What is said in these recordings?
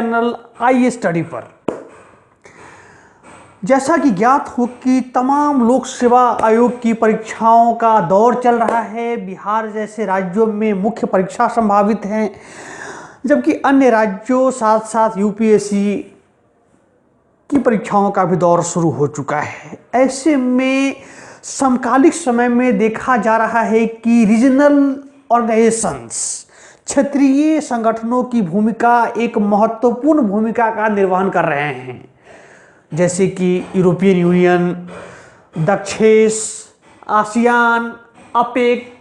Channel आइए study पर। जैसा कि ज्ञात हो कि तमाम लोक सेवा आयोग की परीक्षाओं का दौर चल रहा है। बिहार जैसे राज्यों में मुख्य परीक्षा संभावित हैं, जबकि अन्य राज्यों साथ साथ यूपीएससी की परीक्षाओं का भी दौर शुरू हो चुका है। ऐसे में समकालिक समय में देखा जा रहा है कि रीजनल ऑर्गेनाइजेशंस, क्षेत्रीय संगठनों की भूमिका एक महत्वपूर्ण भूमिका का निर्वहन कर रहे हैं, जैसे कि European union, Dakshes, ASEAN, APEC,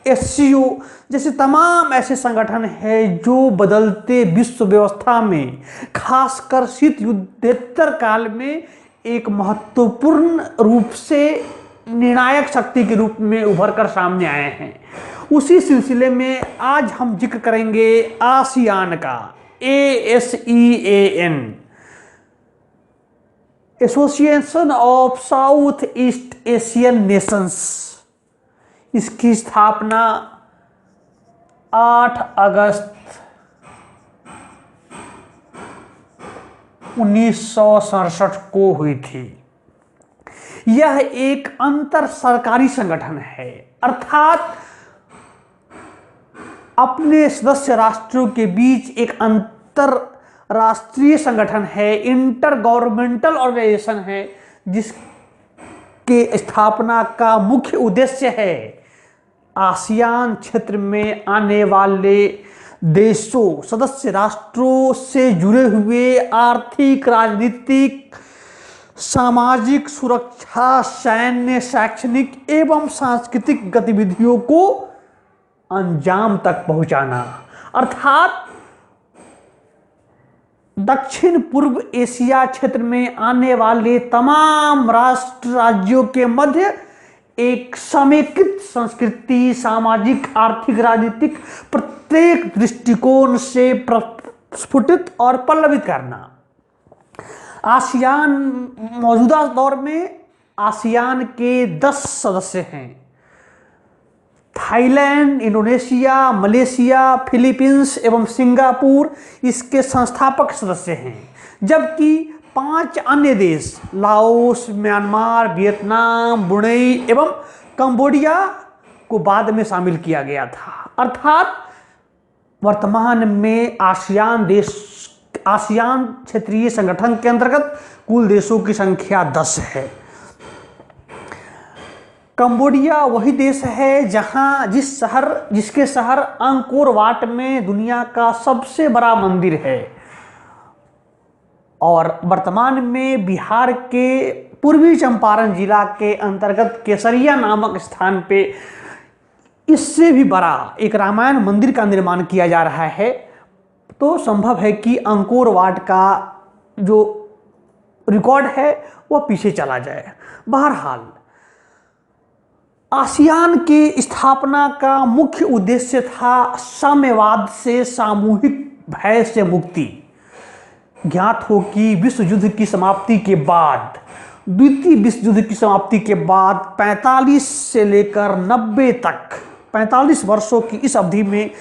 SCO जैसे तमाम ऐसे संगठन हैं जो बदलते विश्व व्यवस्था में, खासकर शीत युद्धोत्तर काल में एक महत्वपूर्ण रूप से निर्णायक शक्ति के रूप में उभर कर सामने आए हैं। उसी सिलसिले में आज हम जिक्र करेंगे आसियान का, ASEAN, association of south east Asian Nations. इसकी स्थापना 8 अगस्त 1967 को हुई थी। यह एक अंतर सरकारी संगठन है, अर्थात अपने सदस्य राष्ट्रों के बीच एक अंतरराष्ट्रीय संगठन है, इंटर गवर्नमेंटल ऑर्गेनाइजेशन है, जिसके स्थापना का मुख्य उद्देश्य है आसियान क्षेत्र में आने वाले देशों, सदस्य राष्ट्रों से जुड़े हुए आर्थिक, राजनीतिक, सामाजिक, सुरक्षा, सैन्य, शैक्षणिक एवं सांस्कृतिक गतिविधियों को अंजाम तक पहुंचाना। अर्थात दक्षिण पूर्व एशिया क्षेत्र में आने वाले तमाम राष्ट्र राज्यों के मध्य एक समेकित संस्कृति, सामाजिक, आर्थिक, राजनीतिक प्रत्येक दृष्टिकोण से प्रस्फुटित और पल्लवित करना। आसियान मौजूदा दौर में आसियान के 10 सदस्य हैं। थाईलैंड, इंडोनेशिया, मलेशिया, फिलीपींस एवं सिंगापुर इसके संस्थापक सदस्य हैं, जबकि 5 अन्य देश लाओस, म्यांमार, वियतनाम, ब्रुनेई एवं कंबोडिया को बाद में शामिल किया गया था। अर्थात वर्तमान में आसियान क्षेत्रीय संगठन के अंतर्गत कुल देशों की संख्या 10 है। कंबोडिया वही देश है जिसके शहर अंकोर वाट में दुनिया का सबसे बड़ा मंदिर है, और वर्तमान में बिहार के पूर्वी चंपारण जिला के अंतर्गत केसरिया नामक स्थान पे इससे भी बड़ा एक रामायण मंदिर का निर्माण किया जा रहा है। तो संभव है कि अंकोर वाट का जो रिकॉर्ड है वह पीछे चला जाए। बहरहाल आसियान की स्थापना का मुख्य उद्देश्य था साम्यवाद से सामूहिक भय से मुक्ति। ज्ञात हो कि विश्व युद्ध की समाप्ति के बाद, द्वितीय विश्व युद्ध की समाप्ति के बाद 45 से लेकर 90 तक 45 वर्षों की इस अवधि में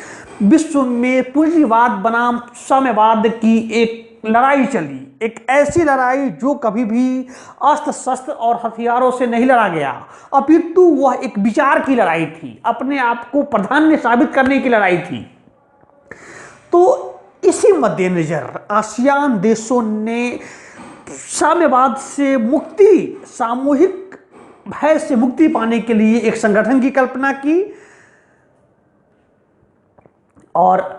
विश्व में पूंजीवाद बनाम साम्यवाद की एक लड़ाई चली। एक ऐसी लड़ाई जो कभी भी अस्त्र शस्त्र और हथियारों से नहीं लड़ा गया, अपितु वह एक विचार की लड़ाई थी, अपने आप को प्राधान्य साबित करने की लड़ाई थी। तो इसी मद्देनजर आसियान देशों ने साम्यवाद से मुक्ति, सामूहिक भय से मुक्ति पाने के लिए एक संगठन की कल्पना की, और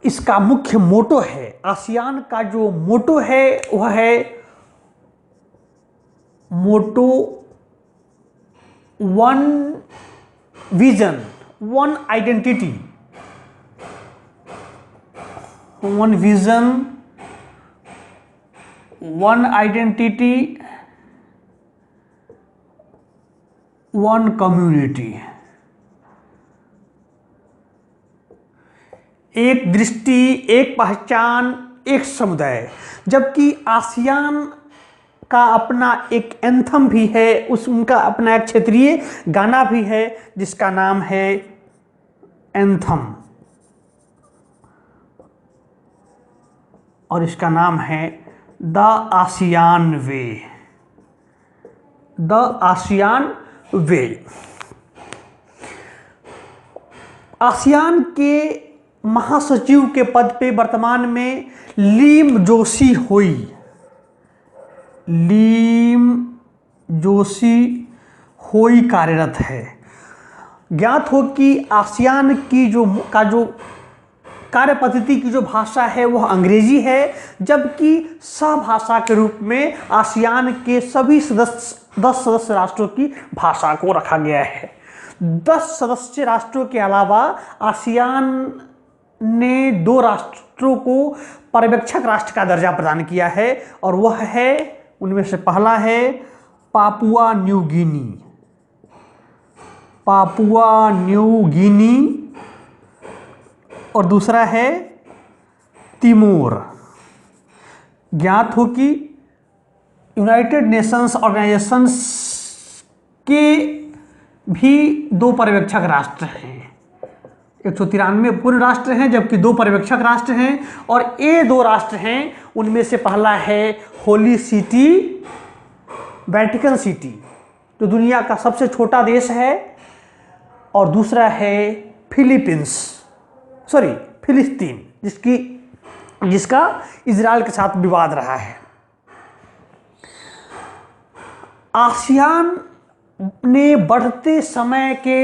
इसका मुख्य मोटो है, आसियान का जो मोटो है वह है motto one vision, one identity, one vision, one identity, one community. एक दृष्टि, एक पहचान, एक समुदाय। जबकि आसियान का अपना एक एंथम भी है, उनका अपना एक क्षेत्रीय गाना भी है जिसका नाम है एंथम। और इसका नाम है the ASEAN way. The ASEAN way. ASEAN के महासचिव के पद पे वर्तमान में लीम जोशी होई। लीम जोशी होई कार्यरत है। ज्ञात हो कि आसियान की जो कार्य पद्धति की जो भाषा है वह अंग्रेजी है, जबकि सहभाषा के रूप में आसियान के सभी 10 सदस्य राष्ट्रों की भाषा को रखा गया है। 10 सदस्य राष्ट्रों के अलावा आसियान ने 2 राष्ट्रों को पर्यवेक्षक राष्ट्र का दर्जा प्रदान किया है, और वह है, उनमें से पहला है Papua New Guinea. Papua New Guinea और दूसरा है तिमोर। ज्ञात हो कि यूनाइटेड नेशंस ऑर्गेनाइजेशंस के भी 2 पर्यवेक्षक राष्ट्र हैं। 193 पूर्ण राष्ट्र हैं, जबकि 2 पर्यवेक्षक राष्ट्र हैं, और ये 2 राष्ट्र हैं, उनमें से पहला है होली सिटी वेटिकन सिटी, जो दुनिया का सबसे छोटा देश है, और दूसरा है फिलिस्तीन, जिसका इजराइल के साथ विवाद रहा है। आसियान ने बढ़ते समय के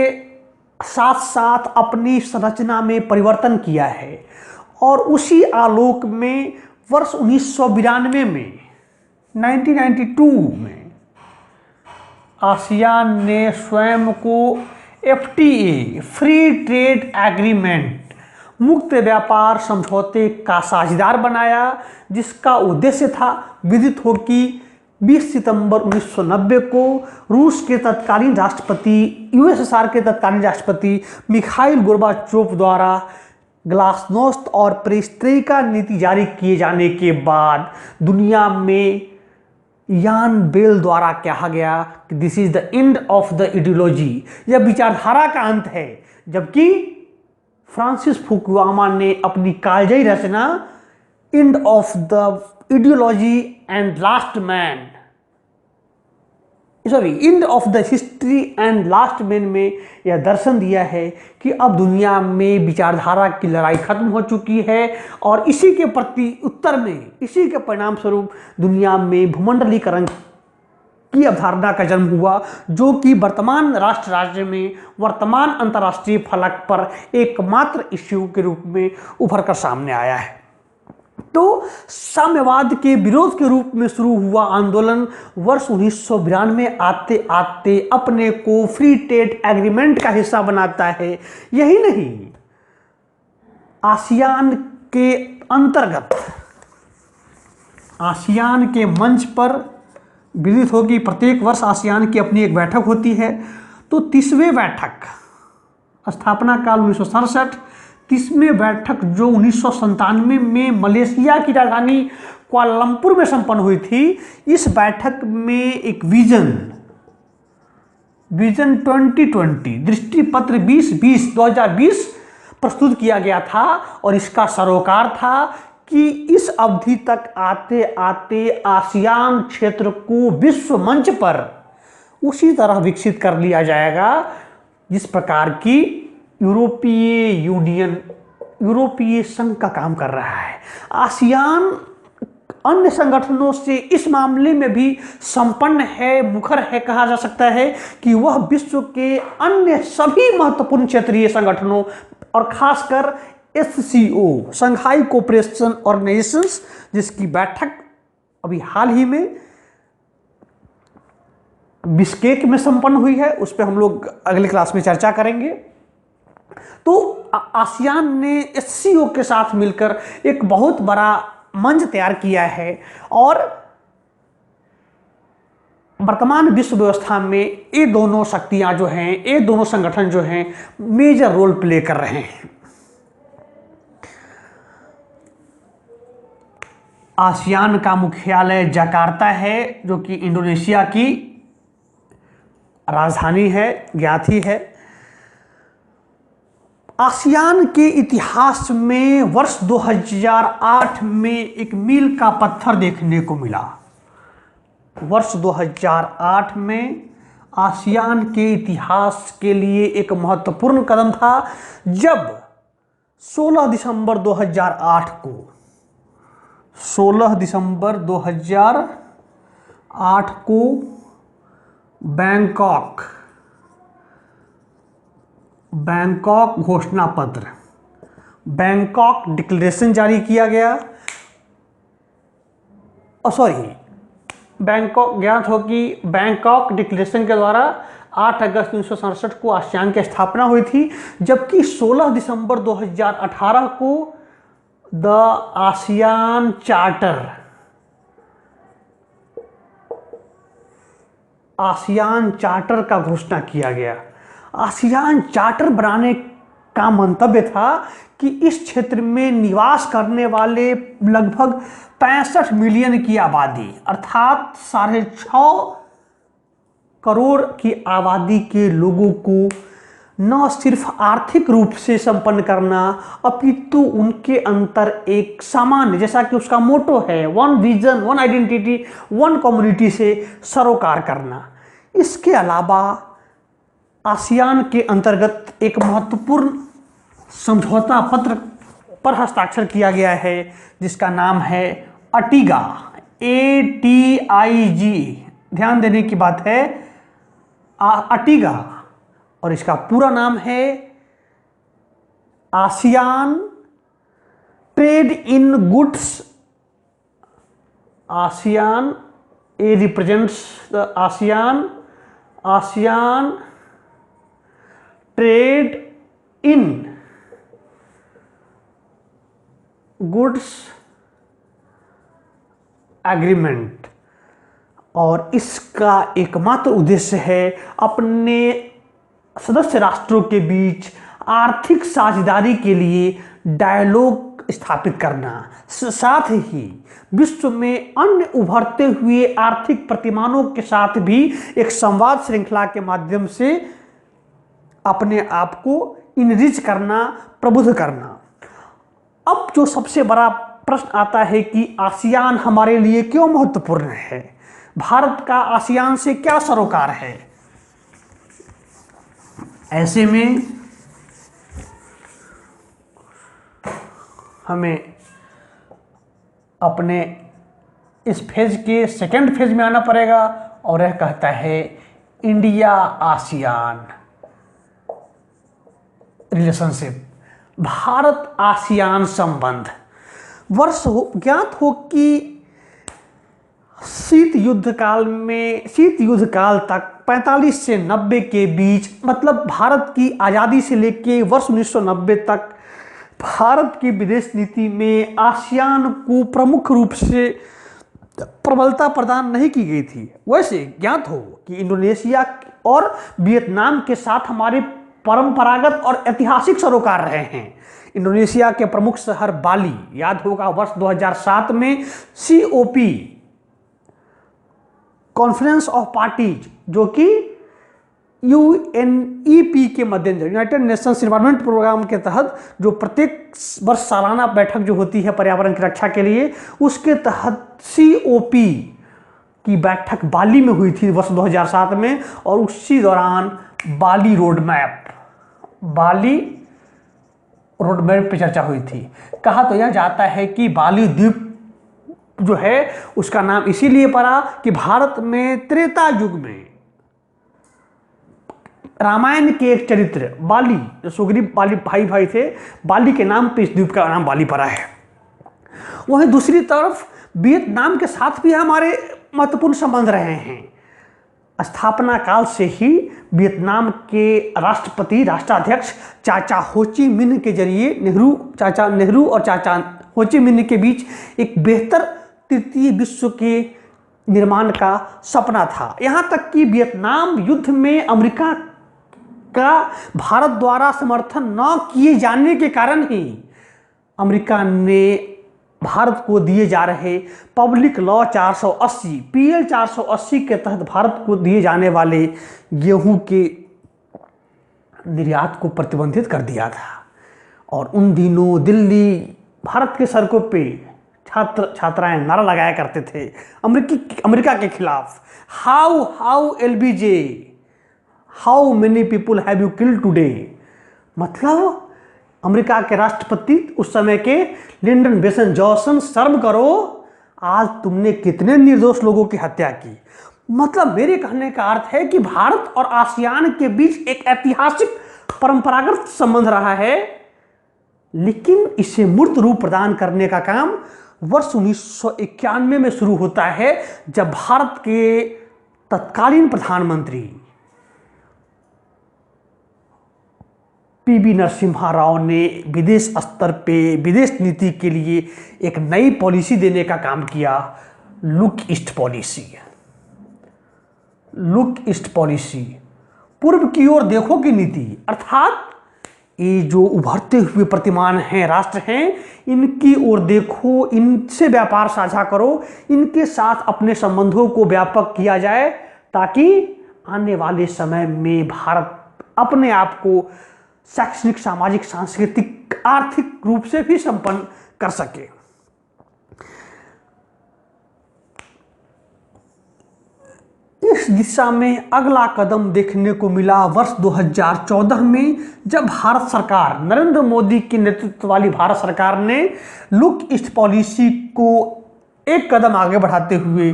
साथ साथ अपनी संरचना में परिवर्तन किया है, और उसी आलोक में वर्ष 1992 में 1992 में आसियान ने स्वयं को FTA फ्री ट्रेड एग्रीमेंट मुक्त व्यापार समझौते का साझेदार बनाया, जिसका उद्देश्य था, विदित हो कि 20 सितंबर 1990 को रूस के तत्कालीन राष्ट्रपति, USSR के तत्कालीन राष्ट्रपति मिखाइल गोर्बाचोव द्वारा ग्लासनोस्त और पेरेस्ट्रोइका नीति जारी किए जाने के बाद दुनिया में यान बेल द्वारा कहा गया कि this is the end of the ideology, यह विचारधारा का अंत है, जबकि फ्रांसिस फुकुयामा ने अपनी कालजयी रचना end of the ideology and last man, end of the history and last man में यह दर्शन दिया है कि अब दुनिया में विचारधारा की लड़ाई खत्म हो चुकी है, और इसी के प्रति उत्तर में, इसी के परिणाम स्वरूप दुनिया में भूमंडलीकरण की अवधारणा का जन्म हुआ, जो कि वर्तमान राष्ट्र राज्य में, वर्तमान अंतर्राष्ट्रीय फलक पर एकमात्र इश्यू के रूप में उभर कर सामने आया है। तो साम्यवाद के विरोध के रूप में शुरू हुआ आंदोलन वर्ष 1992 आते आते अपने को फ्री ट्रेड एग्रीमेंट का हिस्सा बनाता है। यही नहीं, आसियान के अंतर्गत, आसियान के मंच पर विदित होगी प्रत्येक वर्ष आसियान की अपनी एक बैठक होती है। तो 30वें बैठक, स्थापना काल 1967, 30वें बैठक जो 1997 में मलेशिया की राजधानी कुआलालंपुर में संपन्न हुई थी, इस बैठक में एक विजन 2020 दृष्टिपत्र 2020 प्रस्तुत किया गया था, और इसका सरोकार था कि इस अवधि तक आते आते आसियान क्षेत्र को विश्व मंच पर उसी तरह विकसित कर लिया जाएगा जिस प्रकार की यूरोपीय यूनियन, यूरोपीय संघ का काम कर रहा है। आसियान अन्य संगठनों से इस मामले में भी संपन्न है, मुखर है, कहा जा सकता है कि वह विश्व के अन्य सभी महत्वपूर्ण क्षेत्रीय संगठनों और खासकर SCO, शंघाई कोऑपरेशन ऑर्गेनाइजेशंस, जिसकी बैठक अभी हाल ही में बिश्केक में संपन्न हुई है, उस पर हम लोग अगली क्लास में चर्चा करेंगे। तो आसियान ने SCO के साथ मिलकर एक बहुत बड़ा मंच तैयार किया है, और वर्तमान विश्व व्यवस्था में ये दोनों शक्तियां जो हैं, ये दोनों संगठन जो हैं, मेजर रोल प्ले कर रहे हैं। आसियान का मुख्यालय जकार्ता है, जो कि इंडोनेशिया की राजधानी है, ज्ञात ही है। आसियान के इतिहास में वर्ष 2008 में एक मील का पत्थर देखने को मिला। वर्ष 2008 में आसियान के इतिहास के लिए एक महत्वपूर्ण कदम था, जब 16 दिसंबर 2008 को 16 दिसंबर 2008 को बैंकॉक घोषणा पत्र, बैंकॉक डिक्लेरेशन जारी किया गया। बैंकॉक, ज्ञात हो कि बैंकॉक डिक्लेरेशन के द्वारा 8 अगस्त 1967 को आसियान की स्थापना हुई थी, जबकि 16 दिसंबर 2018 को द आसियान चार्टर का घोषणा किया गया। आसियान चार्टर बनाने का मंतव्य था कि इस क्षेत्र में निवास करने वाले लगभग 65 मिलियन की आबादी, अर्थात 6.5 करोड़ की आबादी के लोगों को न सिर्फ आर्थिक रूप से संपन्न करना, अपितु उनके अंतर एक सामान्य, जैसा कि उसका मोटो है, one vision, one identity, one community से सरोकार करना। इसके अलावा आसियान के अंतर्गत एक महत्वपूर्ण समझौता पत्र पर हस्ताक्षर किया गया है, जिसका नाम है अटीगा, ATIG। ध्यान देने की बात है, अटीगा, और इसका पूरा नाम है ASEAN trade in goods. ASEAN, A represents the ASEAN trade in goods agreement, और इसका एकमात्र उद्देश्य है अपने सदस्य राष्ट्रों के बीच आर्थिक साझेदारी के लिए डायलॉग स्थापित करना, साथ ही विश्व में अन्य उभरते हुए आर्थिक प्रतिमानों के साथ भी एक संवाद श्रृंखला के माध्यम से अपने आप को इनरिच करना, प्रबुद्ध करना। अब जो सबसे बड़ा प्रश्न आता है कि आसियान हमारे लिए क्यों महत्वपूर्ण है, भारत का आसियान से क्या सरोकार है। ऐसे में हमें अपने इस फेज के सेकंड फेज में आना पड़ेगा, और यह कहता है India ASEAN relationship, Bharat ASEAN संबंध। ज्ञात हो कि शीत युद्ध काल तक 45 से 90 के बीच, मतलब भारत की आज़ादी से लेकर वर्ष 1990 तक भारत की विदेश नीति में आसियान को प्रमुख रूप से प्रबलता प्रदान नहीं की गई थी। वैसे ज्ञात हो कि इंडोनेशिया और वियतनाम के साथ हमारे परंपरागत और ऐतिहासिक सरोकार रहे हैं। इंडोनेशिया के प्रमुख शहर बाली, याद होगा वर्ष 2007 में COP, कॉन्फ्रेंस ऑफ पार्टीज, जो कि UNEP के मद्देनजर, यूनाइटेड नेशंस एनवायरनमेंट प्रोग्राम के तहत जो प्रत्येक वर्ष सालाना बैठक जो होती है पर्यावरण की रक्षा के लिए, उसके तहत COP की बैठक बाली में हुई थी वर्ष 2007 में। और उसी दौरान बाली रोड मैप पर चर्चा हुई थी। कहा तो यह जाता है कि बाली द्वीप जो है उसका नाम इसीलिए पड़ा कि भारत में त्रेता युग में रामायण के एक चरित्र बाली, जो सुग्रीव बाली भाई थे, बाली के नाम पे इस द्वीप का नाम बाली पड़ा है। वहीं दूसरी तरफ वियतनाम के साथ भी हमारे महत्वपूर्ण संबंध रहे हैं। स्थापना काल से ही वियतनाम के राष्ट्राध्यक्ष चाचा हो ची मिन्ह के जरिए चाचा नेहरू और चाचा हो ची मिन्ह के बीच एक बेहतर तृतीय विश्व के निर्माण का सपना था। यहाँ तक कि वियतनाम युद्ध में अमेरिका का भारत द्वारा समर्थन न किए जाने के कारण ही अमेरिका ने भारत को दिए जा रहे पब्लिक लॉ 480 PL 480 के तहत भारत को दिए जाने वाले गेहूं के निर्यात को प्रतिबंधित कर दिया था। और उन दिनों दिल्ली भारत के सड़कों पे छात्र छात्राएं नारा लगाया करते थे अमेरिका के खिलाफ, how LBJ, how many people have you killed today. मतलब अमेरिका के राष्ट्रपति उस समय के लिंडन बेसन जॉनसन, शर्म करो, आज तुमने कितने निर्दोष लोगों की हत्या की। मतलब मेरे कहने का अर्थ है कि भारत और आसियान के बीच एक ऐतिहासिक परंपरागत संबंध रहा है, लेकिन इसे मूर्त रूप प्रदान करने का काम वर्ष 1991 में शुरू होता है, जब भारत के तत्कालीन प्रधानमंत्री पीवी नरसिम्हा राव ने विदेश स्तर पे विदेश नीति के लिए एक नई पॉलिसी देने का काम किया, look east policy. Look east policy, पूर्व की ओर देखो की नीति, अर्थात ये जो उभरते हुए प्रतिमान हैं, राष्ट्र हैं, इनकी ओर देखो, इनसे व्यापार साझा करो, इनके साथ अपने संबंधों को व्यापक किया जाए, ताकि आने वाले समय में भारत अपने आप को शैक्षणिक, सामाजिक, सांस्कृतिक, आर्थिक रूप से भी संपन्न कर सके। इस दिशा में अगला कदम देखने को मिला वर्ष 2014 में, जब भारत सरकार, नरेंद्र मोदी की नेतृत्व वाली भारत सरकार ने लुक ईस्ट पॉलिसी को एक कदम आगे बढ़ाते हुए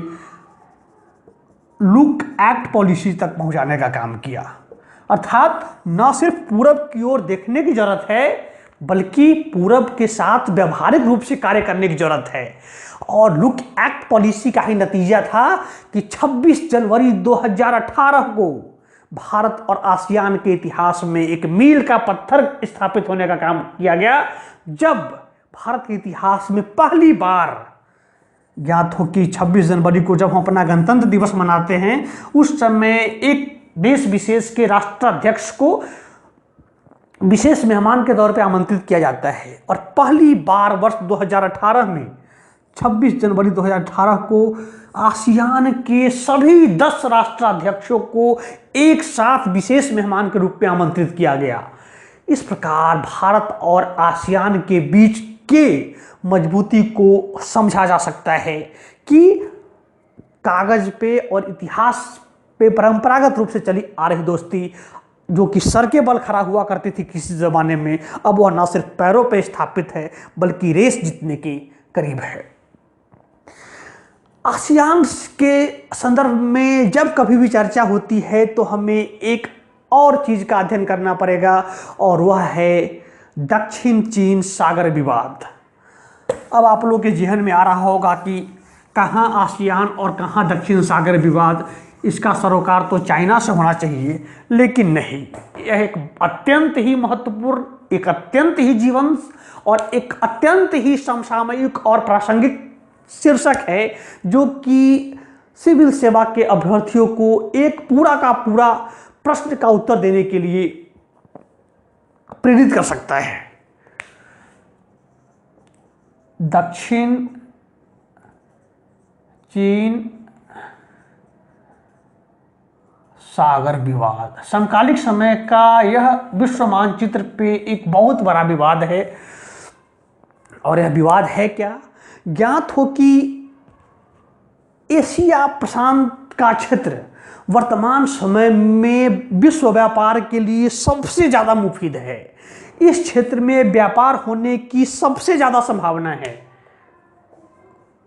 लुक एक्ट पॉलिसी तक पहुंचाने का काम किया। अर्थात न सिर्फ पूरब की ओर देखने की जरूरत है, बल्कि पूरब के साथ व्यवहारिक रूप से कार्य करने की जरूरत है। और लुक एक्ट पॉलिसी का ही नतीजा था कि 26 जनवरी 2018 को भारत और आसियान के इतिहास में एक मील का पत्थर स्थापित होने का काम किया गया, जब भारत के इतिहास में पहली बार, ज्ञात हो कि 26 जनवरी को जब हम अपना गणतंत्र दिवस मनाते हैं, उस समय एक देश विशेष के राष्ट्राध्यक्ष को विशेष मेहमान के तौर पे आमंत्रित किया जाता है। और पहली बार वर्ष 2018 में 26 जनवरी 2018 को आसियान के सभी 10 राष्ट्राध्यक्षों को एक साथ विशेष मेहमान के रूप में आमंत्रित किया गया। इस प्रकार भारत और आसियान के बीच के मजबूती को समझा जा सकता है कि कागज पे और इतिहास पे परंपरागत रूप से चली आ रही दोस्ती, जो कि सर के बल खड़ा हुआ करती थी किसी ज़माने में, अब वह न सिर्फ पैरों पे स्थापित है, बल्कि रेस जीतने के करीब है। आसियान के संदर्भ में जब कभी भी चर्चा होती है तो हमें एक और चीज़ का अध्ययन करना पड़ेगा, और वह है दक्षिण चीन सागर विवाद। अब आप लोगों के जहन में आ रहा होगा कि कहाँ आसियान और कहाँ दक्षिण सागर विवाद, इसका सरोकार तो चाइना से होना चाहिए, लेकिन नहीं। यह एक अत्यंत ही महत्वपूर्ण, एक अत्यंत ही जीवंत और एक अत्यंत ही समसामयिक और प्रासंगिक शीर्षक है, जो कि सिविल सेवा के अभ्यर्थियों को एक पूरा का पूरा प्रश्न का उत्तर देने के लिए प्रेरित कर सकता है। दक्षिण चीन सागर विवाद समकालिक समय का यह विश्व मानचित्र पे एक बहुत बड़ा विवाद है। और यह विवाद है क्या? ज्ञात हो कि एशिया प्रशांत का क्षेत्र वर्तमान समय में विश्व व्यापार के लिए सबसे ज़्यादा मुफीद है। इस क्षेत्र में व्यापार होने की सबसे ज़्यादा संभावना है।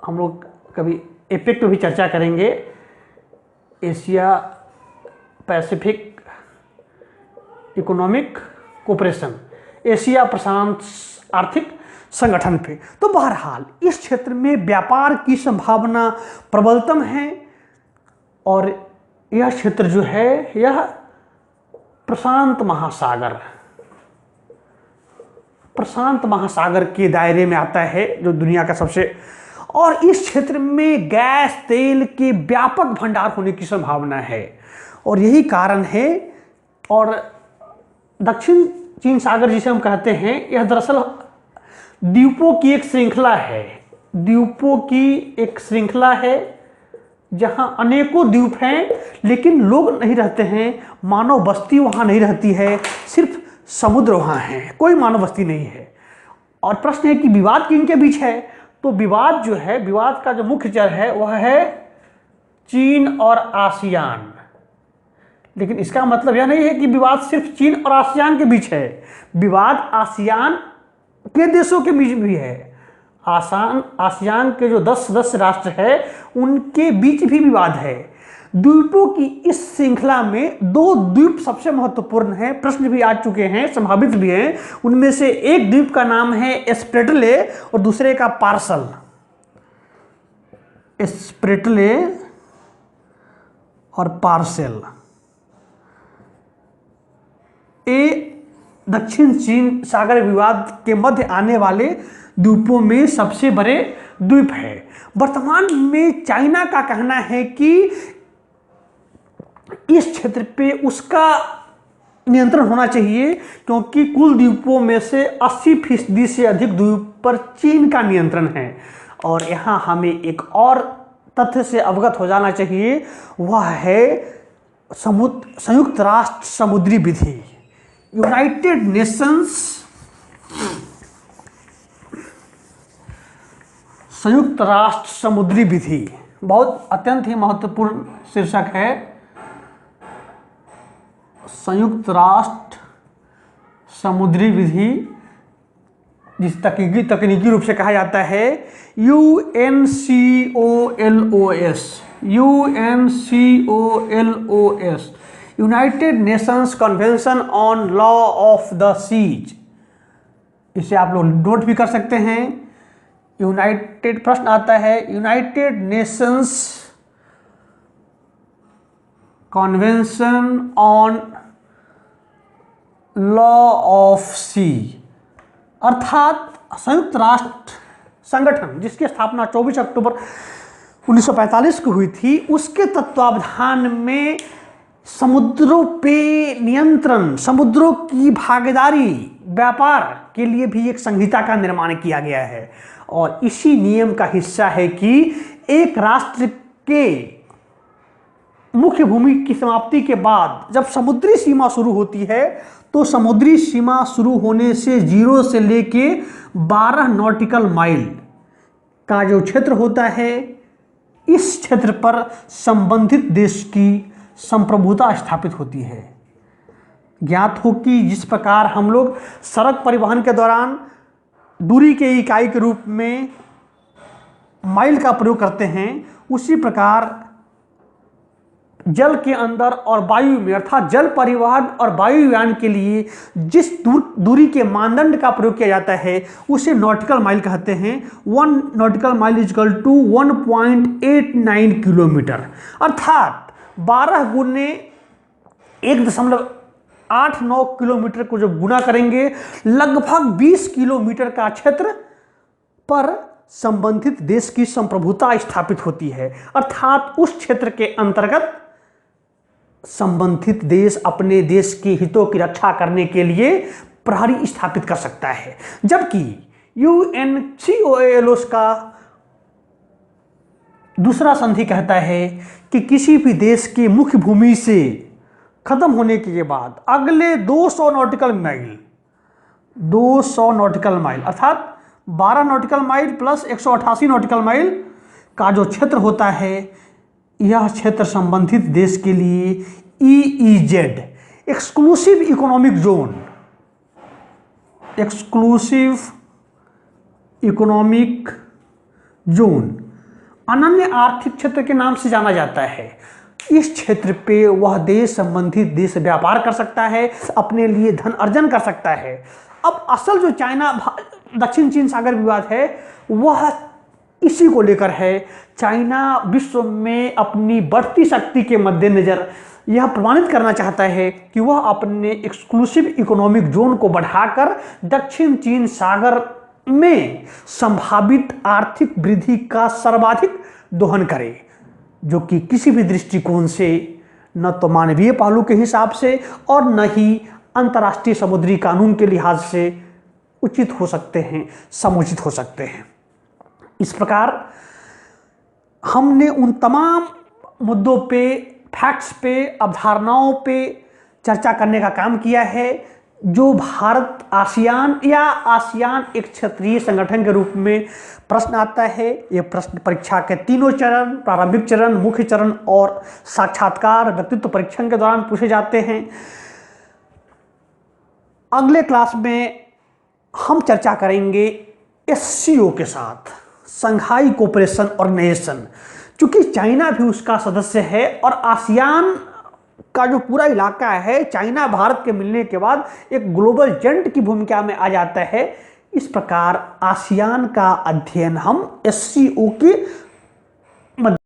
हम लोग कभी एपेक पे भी चर्चा करेंगे, Asia Pacific economic cooperation, Asia प्रशांत आर्थिक संगठन पे। तो बहरहाल इस क्षेत्र में व्यापार की संभावना प्रबलतम है, और यह क्षेत्र जो है यह प्रशांत महासागर के दायरे में आता है, जो दुनिया का सबसे, और इस क्षेत्र में गैस तेल के व्यापक भंडार होने की संभावना है। और यही कारण है, और दक्षिण चीन सागर जिसे हम कहते हैं, यह दरअसल द्वीपों की एक श्रृंखला है। द्वीपों की एक श्रृंखला है जहां अनेकों द्वीप हैं, लेकिन लोग नहीं रहते हैं, मानव बस्ती वहां नहीं रहती है। सिर्फ समुद्र वहाँ हैं, कोई मानव बस्ती नहीं है। और प्रश्न है कि विवाद किनके बीच है, तो विवाद जो है, विवाद का जो मुख्य जड़ है वह है चीन और आसियान। लेकिन इसका मतलब यह नहीं है कि विवाद सिर्फ चीन और आसियान के बीच है, विवाद आसियान के देशों के बीच भी है। आसियान के जो 10 सदस्य राष्ट्र है उनके बीच भी विवाद है। द्वीपों की इस श्रृंखला में 2 द्वीप सबसे महत्वपूर्ण हैं, प्रश्न भी आ चुके हैं, संभावित भी हैं। उनमें से एक द्वीप का नाम है स्प्रेटले और दूसरे का पार्सल। स्प्रेटले और पार्सेल, ये दक्षिण चीन सागर विवाद के मध्य आने वाले द्वीपों में सबसे बड़े द्वीप है। वर्तमान में चाइना का कहना है कि इस क्षेत्र पे उसका नियंत्रण होना चाहिए, क्योंकि कुल द्वीपों में से 80% से अधिक द्वीप पर चीन का नियंत्रण है। और यहाँ हमें एक और तथ्य से अवगत हो जाना चाहिए, वह है संयुक्त राष्ट्र समुद्री विधि, यूनाइटेड नेशंस संयुक्त राष्ट्र समुद्री विधि। बहुत अत्यंत ही महत्वपूर्ण शीर्षक है। संयुक्त राष्ट्र समुद्री विधि, जिस तकनीकी रूप से कहा जाता है UNCOLOS, United Nations convention on law of the seas. इसे आप लोग नोट भी कर सकते हैं। प्रश्न आता है United Nations convention on law of sea, अर्थात संयुक्त राष्ट्र संगठन जिसकी स्थापना 24 अक्टूबर 1945 को हुई थी, उसके तत्वावधान में समुद्रों पे नियंत्रण, समुद्रों की भागीदारी, व्यापार के लिए भी एक संहिता का निर्माण किया गया है। और इसी नियम का हिस्सा है कि एक राष्ट्र के मुख्य भूमि की समाप्ति के बाद जब समुद्री सीमा शुरू होती है, तो समुद्री सीमा शुरू होने से 0 से लेके 12 नॉटिकल माइल का जो क्षेत्र होता है, इस क्षेत्र पर संबंधित देश की संप्रभुता स्थापित होती है। ज्ञात हो कि जिस प्रकार हम लोग सड़क परिवहन के दौरान दूरी के इकाई के रूप में माइल का प्रयोग करते हैं, उसी प्रकार जल के अंदर और वायु में, अर्थात जल परिवहन और वायुयान के लिए जिस दूरी के मानदंड का प्रयोग किया जाता है उसे नॉटिकल माइल कहते हैं। 1 nautical mile equal to 1.89 kilometre, अर्थात 12 गुने 1.89 किलोमीटर को जब गुना करेंगे, लगभग 20 किलोमीटर का क्षेत्र पर संबंधित देश की संप्रभुता स्थापित होती है। अर्थात उस क्षेत्र के अंतर्गत संबंधित देश अपने देश के हितों की रक्षा करने के लिए प्रहरी स्थापित कर सकता है। जबकि UNCOLOS का दूसरा संधि कहता है कि किसी भी देश की मुख्य भूमि से खत्म होने के बाद अगले 200 नॉटिकल माइल अर्थात 12 nautical mile plus 188 nautical mile का जो क्षेत्र होता है, यह क्षेत्र संबंधित देश के लिए EEZ, एक्सक्लूसिव इकोनॉमिक जोन, अनन्य आर्थिक क्षेत्र के नाम से जाना जाता है। इस क्षेत्र पे वह देश, संबंधित देश व्यापार कर सकता है, अपने लिए धन अर्जन कर सकता है। अब असल जो चाइना दक्षिण चीन सागर विवाद है वह इसी को लेकर है। चाइना विश्व में अपनी बढ़ती शक्ति के मद्देनजर यह प्रमाणित करना चाहता है कि वह अपने एक्सक्लूसिव इकोनॉमिक जोन को बढ़ाकर दक्षिण चीन सागर में संभावित आर्थिक वृद्धि का सर्वाधिक दोहन करे, जो कि किसी भी दृष्टिकोण से न तो मानवीय पहलू के हिसाब से और न ही अंतर्राष्ट्रीय समुद्री कानून के लिहाज से उचित हो सकते हैं, समुचित हो सकते हैं। इस प्रकार हमने उन तमाम मुद्दों पे, फैक्ट्स पे, अवधारणाओं पे चर्चा करने का काम किया है जो भारत आसियान या आसियान एक क्षेत्रीय संगठन के रूप में प्रश्न आता है। ये प्रश्न परीक्षा के तीनों चरण, प्रारंभिक चरण, मुख्य चरण और साक्षात्कार व्यक्तित्व परीक्षण के दौरान पूछे जाते हैं। अगले क्लास में हम चर्चा करेंगे एससीओ के साथ, संघाई कोऑपरेशन ऑर्गेनाइजेशन। चूंकि चाइना भी उसका सदस्य है और आसियान का जो पूरा इलाका है, चाइना भारत के मिलने के बाद एक ग्लोबल जेंट की भूमिका में आ जाता है। इस प्रकार आसियान का अध्ययन हम एससीओ की